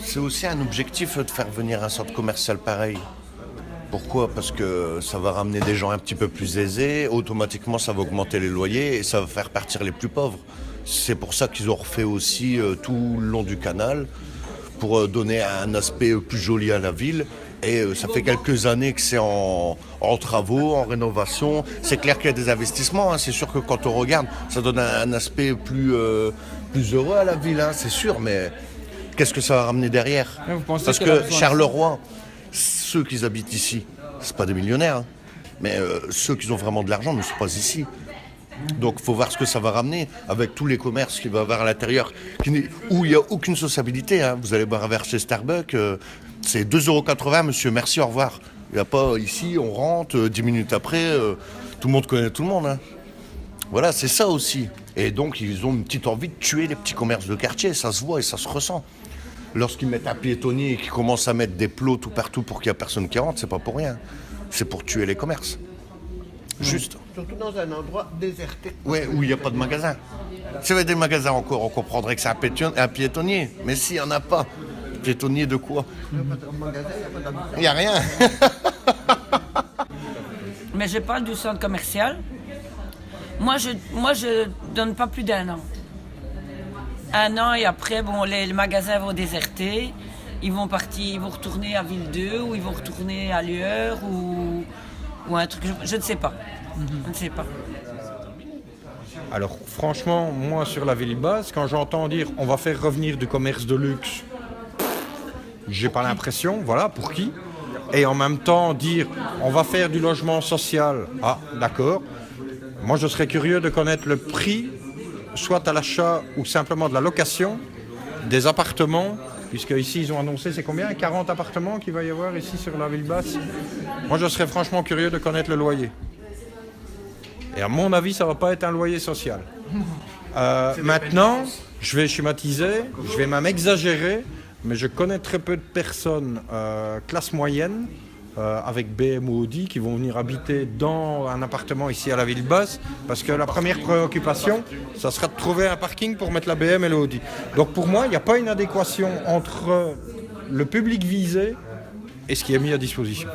C'est aussi un objectif de faire venir un centre commercial pareil. Pourquoi? Parce que ça va ramener des gens un petit peu plus aisés, automatiquement ça va augmenter les loyers et ça va faire partir les plus pauvres. C'est pour ça qu'ils ont refait aussi tout le long du canal, pour donner un aspect plus joli à la ville. Et ça fait quelques années que c'est en travaux, en rénovation. C'est clair qu'il y a des investissements, hein. C'est sûr que quand on regarde, ça donne un aspect plus heureux à la ville, hein, c'est sûr, mais qu'est-ce que ça va ramener derrière? Parce que Charleroi, ceux qui habitent ici, c'est pas des millionnaires, hein, mais ceux qui ont vraiment de l'argent ne sont pas ici. Donc il faut voir ce que ça va ramener avec tous les commerces qu'il va y avoir à l'intérieur, où il n'y a aucune sociabilité, hein. Vous allez boire un verre chez Starbucks, c'est 2,80 €, monsieur, merci, au revoir. Il n'y a pas ici, on rentre, 10 minutes après, tout le monde connaît tout le monde, hein. Voilà, c'est ça aussi. Et donc ils ont une petite envie de tuer les petits commerces de quartier, ça se voit et ça se ressent. Lorsqu'ils mettent un piétonnier et qu'ils commencent à mettre des plots tout partout pour qu'il n'y ait personne qui rentre, c'est pas pour rien. C'est pour tuer les commerces. Juste. Surtout dans un endroit déserté. Ouais, où il n'y a pas de magasin. S'il y avait des magasins encore, on comprendrait que c'est un piétonnier. Mais s'il n'y en a pas, piétonnier de quoi? Il n'y a pas de magasin, il Il n'y a n'y a rien. Mais je parle du centre commercial. Moi, je donne pas plus d'1 an. 1 an et après, bon, les magasins vont déserter. Ils vont partir, ils vont retourner à Ville 2 ou ils vont retourner ailleurs ou un truc. Je ne sais pas. Je ne sais pas. Alors franchement, moi sur la ville basse, quand j'entends dire on va faire revenir du commerce de luxe, j'ai pas l'impression, voilà, pour qui? Et en même temps dire on va faire du logement social, ah d'accord. Moi je serais curieux de connaître le prix, soit à l'achat ou simplement de la location, des appartements, puisque ici ils ont annoncé c'est combien? 40 appartements qu'il va y avoir ici sur la ville basse. Moi je serais franchement curieux de connaître le loyer. Et à mon avis, ça ne va pas être un loyer social. Maintenant, je vais schématiser, je vais même exagérer, mais je connais très peu de personnes classe moyenne, avec BM ou Audi, qui vont venir habiter dans un appartement ici à la ville basse, parce que la première préoccupation, ça sera de trouver un parking pour mettre la BM et l'Audi. Donc pour moi, il n'y a pas une adéquation entre le public visé et ce qui est mis à disposition.